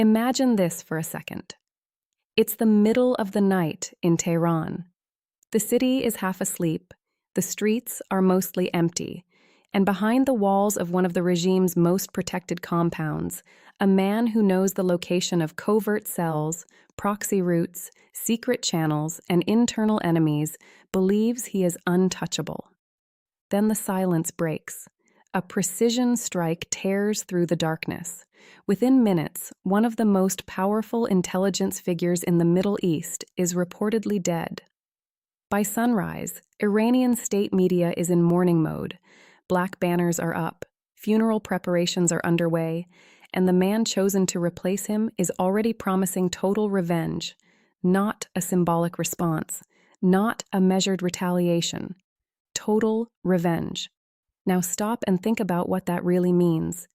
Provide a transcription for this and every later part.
Imagine this for a second. It's the middle of the night in Tehran. The city is half asleep, the streets are mostly empty, and behind the walls of one of the regime's most protected compounds, a man who knows the location of covert cells, proxy routes, secret channels, and internal enemies believes he is untouchable. Then the silence breaks. A precision strike tears through the darkness. Within minutes, one of the most powerful intelligence figures in the Middle East is reportedly dead. By sunrise, Iranian state media is in mourning mode. Black banners are up, funeral preparations are underway, and the man chosen to replace him is already promising total revenge, not a symbolic response, not a measured retaliation. Total revenge. Now stop and think about what that really means.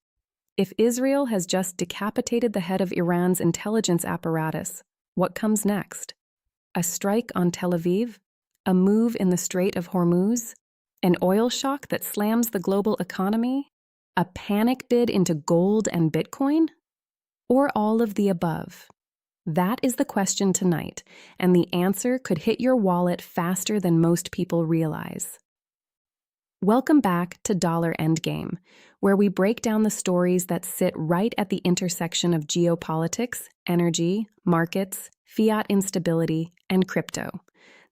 If Israel has just decapitated the head of Iran's intelligence apparatus, what comes next? A strike on Tel Aviv? A move in the Strait of Hormuz? An oil shock that slams the global economy? A panic bid into gold and Bitcoin? Or all of the above? That is the question tonight, and the answer could hit your wallet faster than most people realize. Welcome back to Endgame, where we break down the stories that sit right at the intersection of geopolitics, energy, markets, fiat instability, and crypto.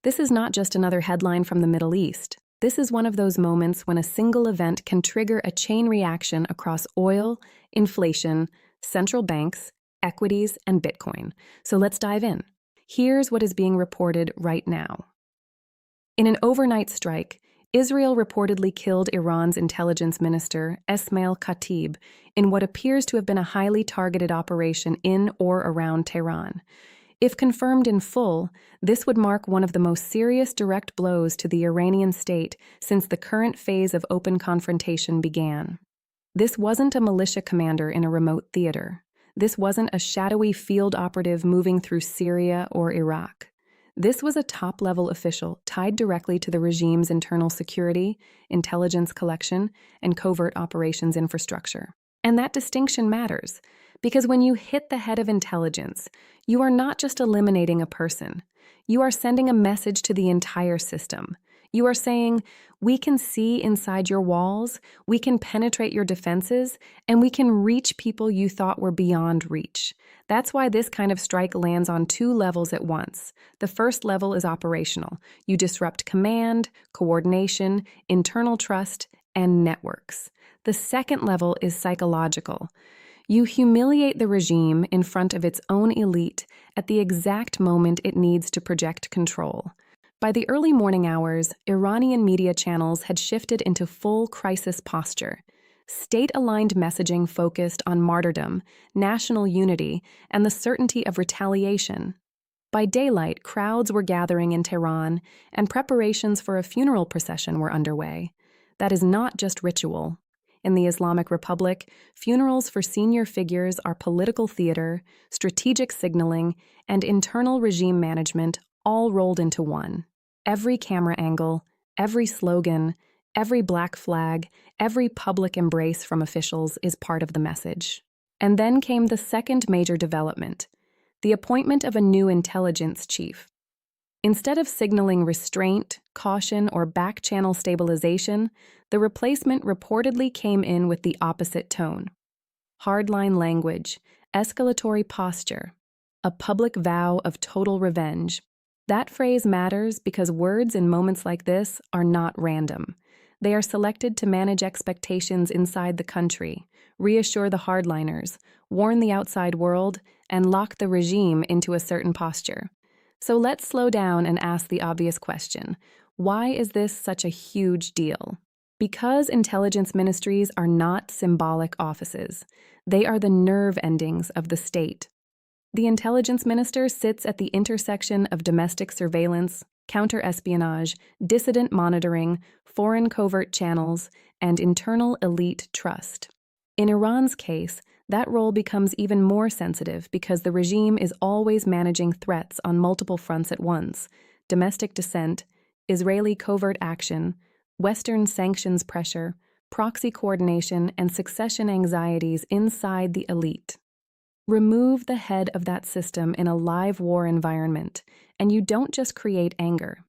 This is not just another headline from the Middle East. This is one of those moments when a single event can trigger a chain reaction across oil, inflation, central banks, equities, and Bitcoin. So let's dive in. Here's what is being reported right now. In an overnight strike, Israel reportedly killed Iran's intelligence minister, Esmail Khatib, in what appears to have been a highly targeted operation in or around Tehran. If confirmed in full, this would mark one of the most serious direct blows to the Iranian state since the current phase of open confrontation began. This wasn't a militia commander in a remote theater. This wasn't a shadowy field operative moving through Syria or Iraq. This was a top-level official tied directly to the regime's internal security, intelligence collection, and covert operations infrastructure. And that distinction matters, because when you hit the head of intelligence, you are not just eliminating a person. You are sending a message to the entire system. You are saying, we can see inside your walls, we can penetrate your defenses, and we can reach people you thought were beyond reach. That's why this kind of strike lands on two levels at once. The first level is operational. You disrupt command, coordination, internal trust, and networks. The second level is psychological. You humiliate the regime in front of its own elite at the exact moment it needs to project control. By the early morning hours, Iranian media channels had shifted into full crisis posture. State-aligned messaging focused on martyrdom, national unity, and the certainty of retaliation. By daylight, crowds were gathering in Tehran, and preparations for a funeral procession were underway. That is not just ritual. In the Islamic Republic, funerals for senior figures are political theater, strategic signaling, and internal regime management all rolled into one. Every camera angle, every slogan, every black flag, every public embrace from officials is part of the message. And then came the second major development, the appointment of a new intelligence chief. Instead of signaling restraint, caution, or back-channel stabilization, the replacement reportedly came in with the opposite tone. Hardline language, escalatory posture, a public vow of total revenge. That phrase matters because words in moments like this are not random. They are selected to manage expectations inside the country, reassure the hardliners, warn the outside world, and lock the regime into a certain posture. So let's slow down and ask the obvious question. Why is this such a huge deal? Because intelligence ministries are not symbolic offices. They are the nerve endings of the state. The intelligence minister sits at the intersection of domestic surveillance, counter-espionage, dissident monitoring, foreign covert channels, and internal elite trust. In Iran's case, that role becomes even more sensitive because the regime is always managing threats on multiple fronts at once: domestic dissent, Israeli covert action, Western sanctions pressure, proxy coordination, and succession anxieties inside the elite. Remove the head of that system in a live war environment, and you don't just create anger.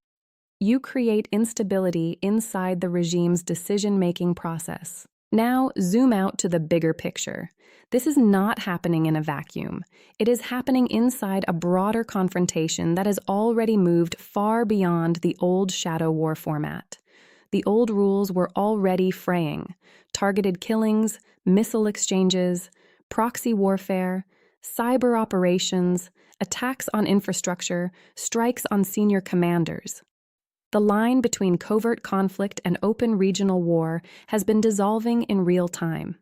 You create instability inside the regime's decision-making process. Now, zoom out to the bigger picture. This is not happening in a vacuum. It is happening inside a broader confrontation that has already moved far beyond the old shadow war format. The old rules were already fraying: targeted killings, missile exchanges, proxy warfare, cyber operations, attacks on infrastructure, strikes on senior commanders. The line between covert conflict and open regional war has been dissolving in real time.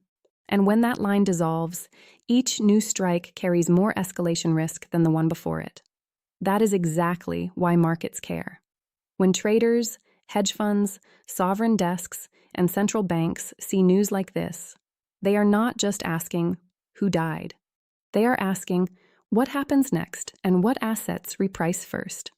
And when that line dissolves, each new strike carries more escalation risk than the one before it. That is exactly why markets care. When traders, hedge funds, sovereign desks, and central banks see news like this, they are not just asking, who died? They are asking, what happens next and what assets reprice first?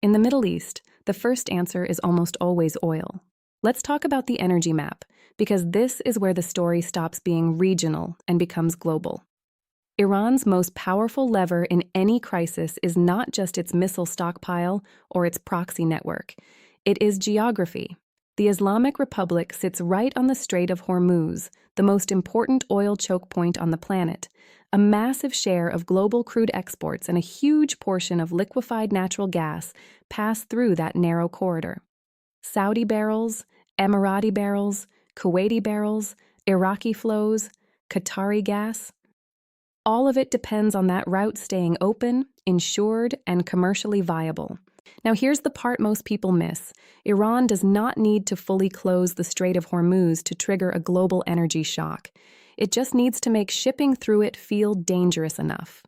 In the Middle East, the first answer is almost always oil. Let's talk about the energy map, because this is where the story stops being regional and becomes global. Iran's most powerful lever in any crisis is not just its missile stockpile or its proxy network. It is geography. The Islamic Republic sits right on the Strait of Hormuz, the most important oil choke point on the planet. A massive share of global crude exports and a huge portion of liquefied natural gas pass through that narrow corridor. Saudi barrels, Emirati barrels, Kuwaiti barrels, Iraqi flows, Qatari gas. All of it depends on that route staying open, insured, and commercially viable. Now here's the part most people miss. Iran does not need to fully close the Strait of Hormuz to trigger a global energy shock. It just needs to make shipping through it feel dangerous enough.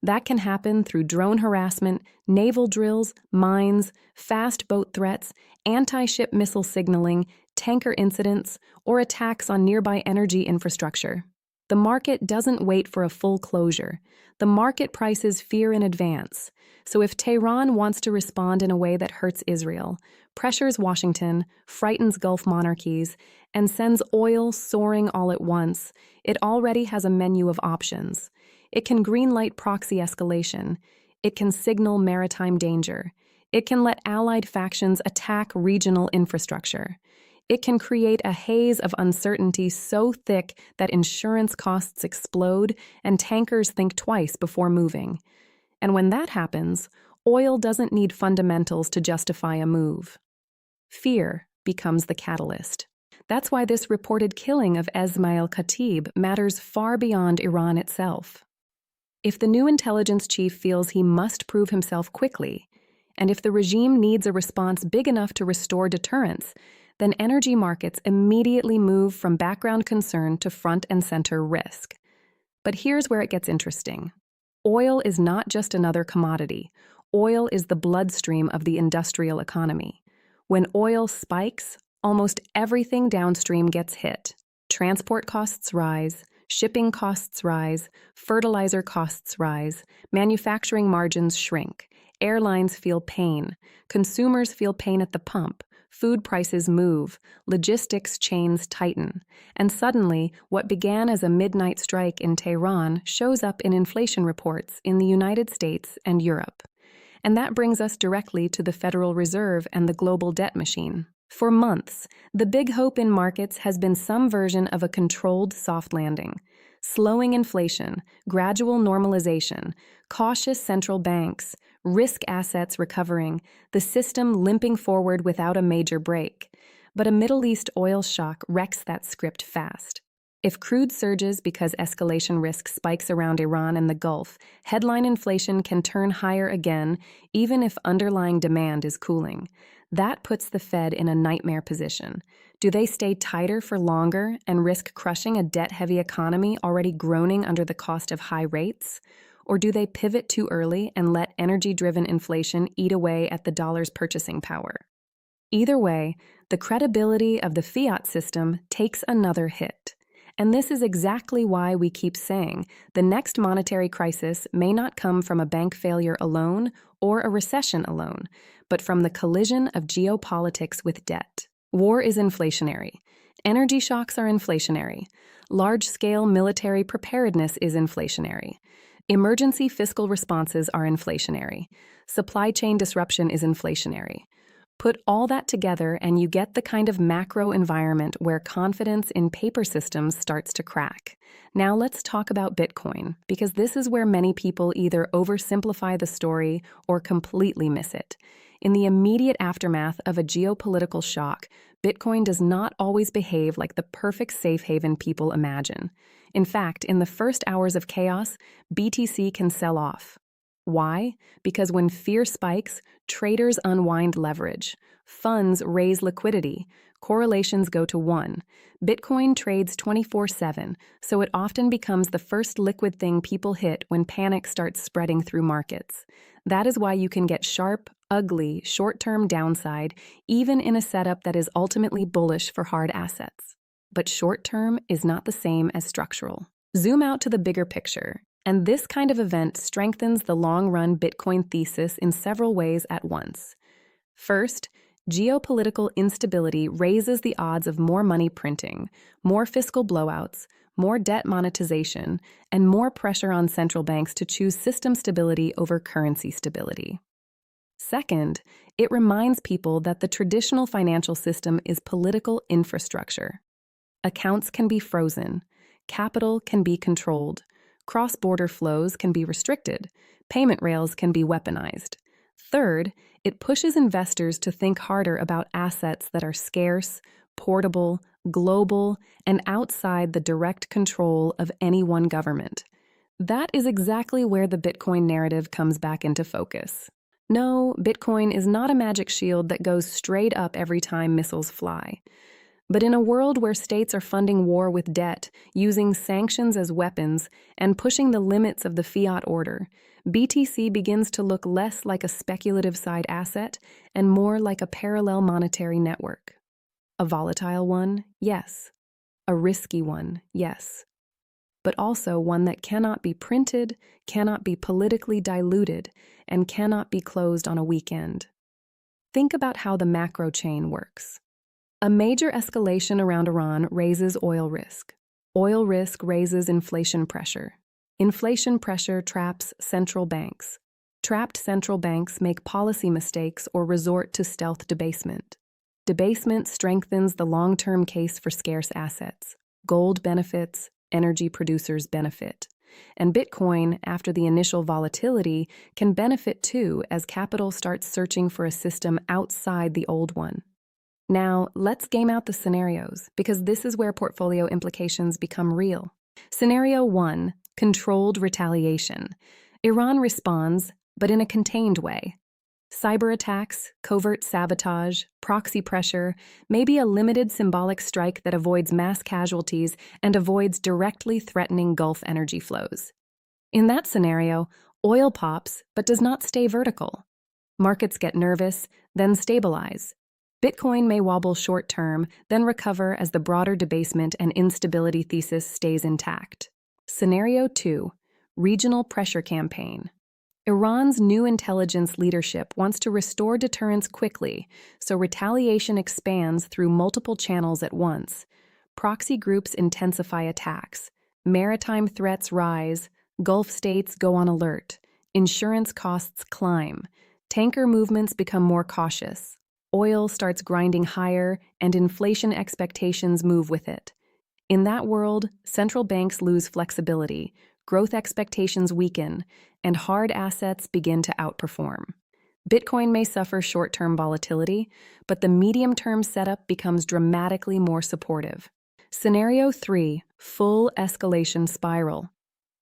That can happen through drone harassment, naval drills, mines, fast boat threats, anti-ship missile signaling, tanker incidents, or attacks on nearby energy infrastructure. The market doesn't wait for a full closure. The market prices fear in advance. So if Tehran wants to respond in a way that hurts Israel, pressures Washington, frightens Gulf monarchies, and sends oil soaring all at once, it already has a menu of options. It can greenlight proxy escalation. It can signal maritime danger. It can let allied factions attack regional infrastructure. It can create a haze of uncertainty so thick that insurance costs explode and tankers think twice before moving. And when that happens, oil doesn't need fundamentals to justify a move. Fear becomes the catalyst. That's why this reported killing of Esmail Khatib matters far beyond Iran itself. If the new intelligence chief feels he must prove himself quickly, and if the regime needs a response big enough to restore deterrence, then energy markets immediately move from background concern to front and center risk. But here's where it gets interesting. Oil is not just another commodity. Oil is the bloodstream of the industrial economy. When oil spikes, almost everything downstream gets hit. Transport costs rise, shipping costs rise, fertilizer costs rise, manufacturing margins shrink, airlines feel pain, consumers feel pain at the pump, food prices move, logistics chains tighten, and suddenly what began as a midnight strike in Tehran shows up in inflation reports in the United States and Europe. And that brings us directly to the Federal Reserve and the global debt machine. For months, the big hope in markets has been some version of a controlled soft landing. Slowing inflation, gradual normalization, cautious central banks, risk assets recovering, the system limping forward without a major break. But a Middle East oil shock wrecks that script fast. If crude surges because escalation risk spikes around Iran and the Gulf, headline inflation can turn higher again, even if underlying demand is cooling. That puts the Fed in a nightmare position. Do they stay tighter for longer and risk crushing a debt-heavy economy already groaning under the cost of high rates? Or do they pivot too early and let energy-driven inflation eat away at the dollar's purchasing power? Either way, the credibility of the fiat system takes another hit. And this is exactly why we keep saying the next monetary crisis may not come from a bank failure alone or a recession alone, but from the collision of geopolitics with debt. War is inflationary. Energy shocks are inflationary. Large-scale military preparedness is inflationary. Emergency fiscal responses are inflationary. Supply chain disruption is inflationary. Put all that together and you get the kind of macro environment where confidence in paper systems starts to crack. Now let's talk about Bitcoin, because this is where many people either oversimplify the story or completely miss it. In the immediate aftermath of a geopolitical shock, Bitcoin does not always behave like the perfect safe haven people imagine. In fact, in the first hours of chaos, BTC can sell off. Why? Because when fear spikes, traders unwind leverage, funds raise liquidity, correlations go to 1. Bitcoin trades 24/7, so it often becomes the first liquid thing people hit when panic starts spreading through markets. That is why you can get sharp, ugly, short-term downside, even in a setup that is ultimately bullish for hard assets. But short-term is not the same as structural. Zoom out to the bigger picture. And this kind of event strengthens the long-run Bitcoin thesis in several ways at once. First, geopolitical instability raises the odds of more money printing, more fiscal blowouts, more debt monetization, and more pressure on central banks to choose system stability over currency stability. Second, it reminds people that the traditional financial system is political infrastructure. Accounts can be frozen, capital can be controlled, cross-border flows can be restricted, payment rails can be weaponized. Third, it pushes investors to think harder about assets that are scarce, portable, global, and outside the direct control of any one government. That is exactly where the Bitcoin narrative comes back into focus. No, Bitcoin is not a magic shield that goes straight up every time missiles fly. But in a world where states are funding war with debt, using sanctions as weapons, and pushing the limits of the fiat order, BTC begins to look less like a speculative side asset and more like a parallel monetary network. A volatile one, yes. A risky one, yes. But also one that cannot be printed, cannot be politically diluted, and cannot be closed on a weekend. Think about how the macro chain works. A major escalation around Iran raises oil risk. Oil risk raises inflation pressure. Inflation pressure traps central banks. Trapped central banks make policy mistakes or resort to stealth debasement. Debasement strengthens the long-term case for scarce assets. Gold benefits, energy producers benefit. And Bitcoin, after the initial volatility, can benefit too as capital starts searching for a system outside the old one. Now, let's game out the scenarios, because this is where portfolio implications become real. Scenario 1, controlled retaliation. Iran responds, but in a contained way. Cyber attacks, covert sabotage, proxy pressure, maybe a limited symbolic strike that avoids mass casualties and avoids directly threatening Gulf energy flows. In that scenario, oil pops, but does not stay vertical. Markets get nervous, then stabilize. Bitcoin may wobble short-term, then recover as the broader debasement and instability thesis stays intact. Scenario 2, regional pressure campaign. Iran's new intelligence leadership wants to restore deterrence quickly, so retaliation expands through multiple channels at once. Proxy groups intensify attacks. Maritime threats rise. Gulf states go on alert. Insurance costs climb. Tanker movements become more cautious. Oil starts grinding higher, and inflation expectations move with it. In that world, central banks lose flexibility, growth expectations weaken, and hard assets begin to outperform. Bitcoin may suffer short-term volatility, but the medium-term setup becomes dramatically more supportive. Scenario 3, full escalation spiral.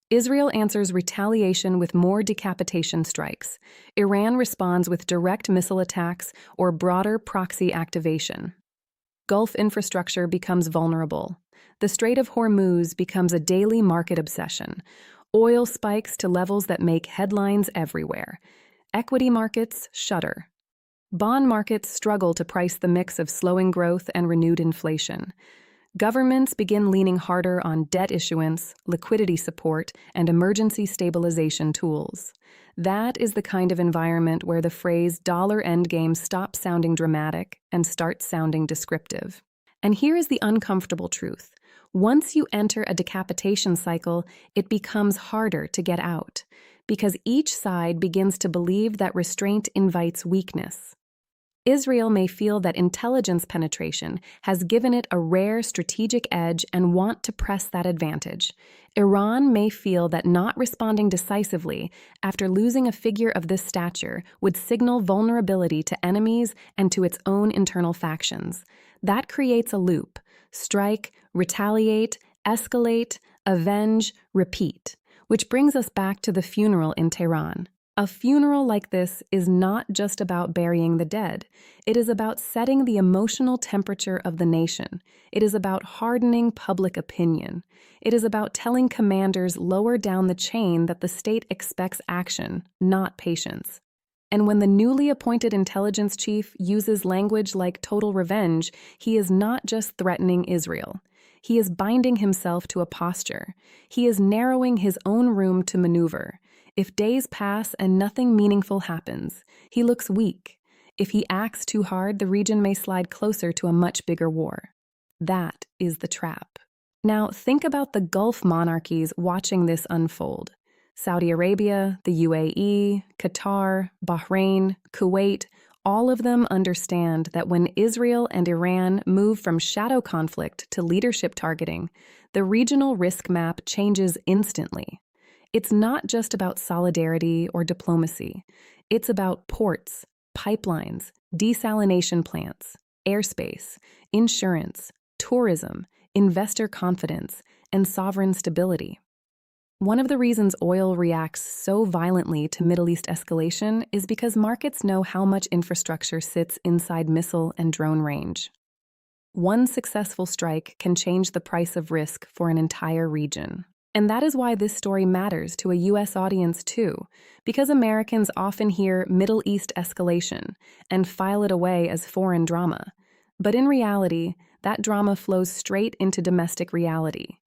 Israel answers retaliation with more decapitation strikes. Iran responds with direct missile attacks or broader proxy activation. Gulf infrastructure becomes vulnerable. The Strait of Hormuz becomes a daily market obsession. Oil spikes to levels that make headlines everywhere. Equity markets shudder. Bond markets struggle to price the mix of slowing growth and renewed inflation. Governments begin leaning harder on debt issuance, liquidity support, and emergency stabilization tools. That is the kind of environment where the phrase "dollar endgame" stops sounding dramatic and starts sounding descriptive. And here is the uncomfortable truth. Once you enter a decapitation cycle, it becomes harder to get out, because each side begins to believe that restraint invites weakness. Israel may feel that intelligence penetration has given it a rare strategic edge and want to press that advantage. Iran may feel that not responding decisively after losing a figure of this stature would signal vulnerability to enemies and to its own internal factions. That creates a loop: strike, retaliate, escalate, avenge, repeat, which brings us back to the funeral in Tehran. A funeral like this is not just about burying the dead. It is about setting the emotional temperature of the nation. It is about hardening public opinion. It is about telling commanders lower down the chain that the state expects action, not patience. And when the newly appointed intelligence chief uses language like total revenge, he is not just threatening Israel. He is binding himself to a posture. He is narrowing his own room to maneuver. If days pass and nothing meaningful happens, he looks weak. If he acts too hard, the region may slide closer to a much bigger war. That is the trap. Now, think about the Gulf monarchies watching this unfold. Saudi Arabia, the UAE, Qatar, Bahrain, Kuwait, all of them understand that when Israel and Iran move from shadow conflict to leadership targeting, the regional risk map changes instantly. It's not just about solidarity or diplomacy. It's about ports, pipelines, desalination plants, airspace, insurance, tourism, investor confidence, and sovereign stability. One of the reasons oil reacts so violently to Middle East escalation is because markets know how much infrastructure sits inside missile and drone range. One successful strike can change the price of risk for an entire region. And that is why this story matters to a U.S. audience too, because Americans often hear Middle East escalation and file it away as foreign drama. But in reality, that drama flows straight into domestic reality.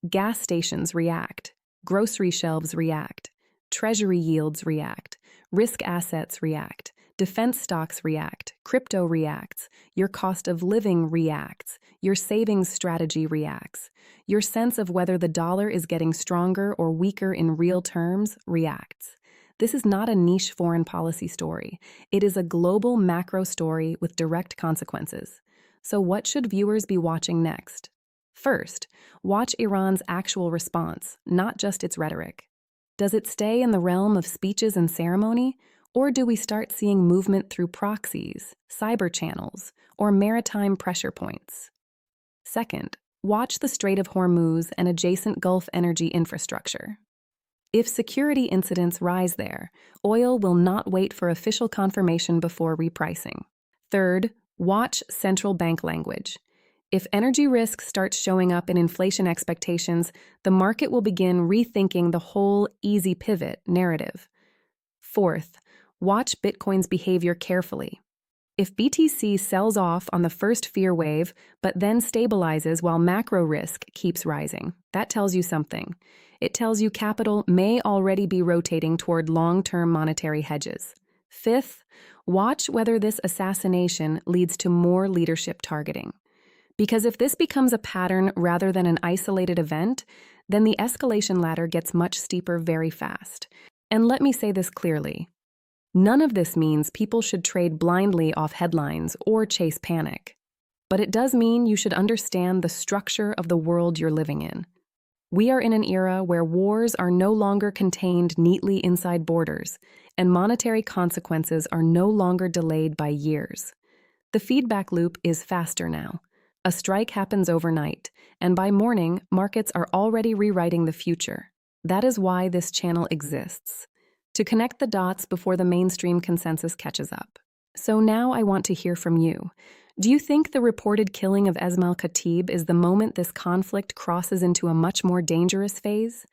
Gas stations react, grocery shelves react, treasury yields react, risk assets react, defense stocks react, crypto reacts, your cost of living reacts, your savings strategy reacts, your sense of whether the dollar is getting stronger or weaker in real terms reacts. This is not a niche foreign policy story. It is a global macro story with direct consequences. So what should viewers be watching next? First, watch Iran's actual response, not just its rhetoric. Does it stay in the realm of speeches and ceremony, or do we start seeing movement through proxies, cyber channels, or maritime pressure points? Second, watch the Strait of Hormuz and adjacent Gulf energy infrastructure. If security incidents rise there, oil will not wait for official confirmation before repricing. Third, watch central bank language. If energy risk starts showing up in inflation expectations, the market will begin rethinking the whole easy pivot narrative. Fourth, watch Bitcoin's behavior carefully. If BTC sells off on the first fear wave, but then stabilizes while macro risk keeps rising, that tells you something. It tells you capital may already be rotating toward long-term monetary hedges. Fifth, watch whether this assassination leads to more leadership targeting. Because if this becomes a pattern rather than an isolated event, then the escalation ladder gets much steeper very fast. And let me say this clearly. None of this means people should trade blindly off headlines or chase panic. But it does mean you should understand the structure of the world you're living in. We are in an era where wars are no longer contained neatly inside borders, and monetary consequences are no longer delayed by years. The feedback loop is faster now. A strike happens overnight, and by morning, markets are already rewriting the future. That is why this channel exists, to connect the dots before the mainstream consensus catches up. So now I want to hear from you. Do you think the reported killing of Esmail Khatib is the moment this conflict crosses into a much more dangerous phase?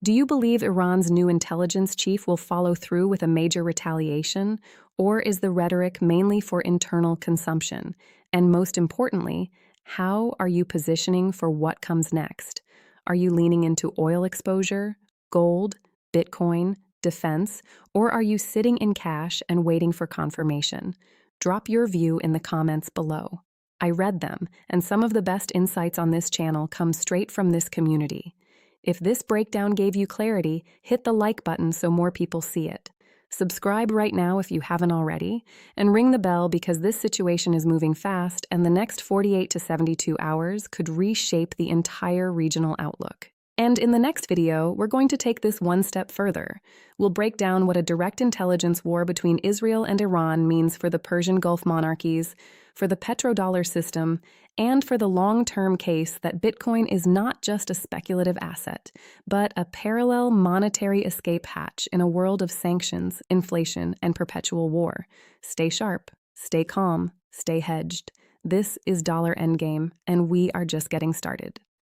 Do you believe Iran's new intelligence chief will follow through with a major retaliation, or is the rhetoric mainly for internal consumption? And most importantly, how are you positioning for what comes next? Are you leaning into oil exposure, gold, Bitcoin, defense, or are you sitting in cash and waiting for confirmation? Drop your view in the comments below. I read them, and some of the best insights on this channel come straight from this community. If this breakdown gave you clarity, hit the like button so more people see it. Subscribe right now if you haven't already, and ring the bell because this situation is moving fast and the next 48 to 72 hours could reshape the entire regional outlook. And in the next video, we're going to take this one step further. We'll break down what a direct intelligence war between Israel and Iran means for the Persian Gulf monarchies, for the petrodollar system, and for the long-term case that Bitcoin is not just a speculative asset, but a parallel monetary escape hatch in a world of sanctions, inflation, and perpetual war. Stay sharp, stay calm, stay hedged. This is Dollar Endgame, and we are just getting started.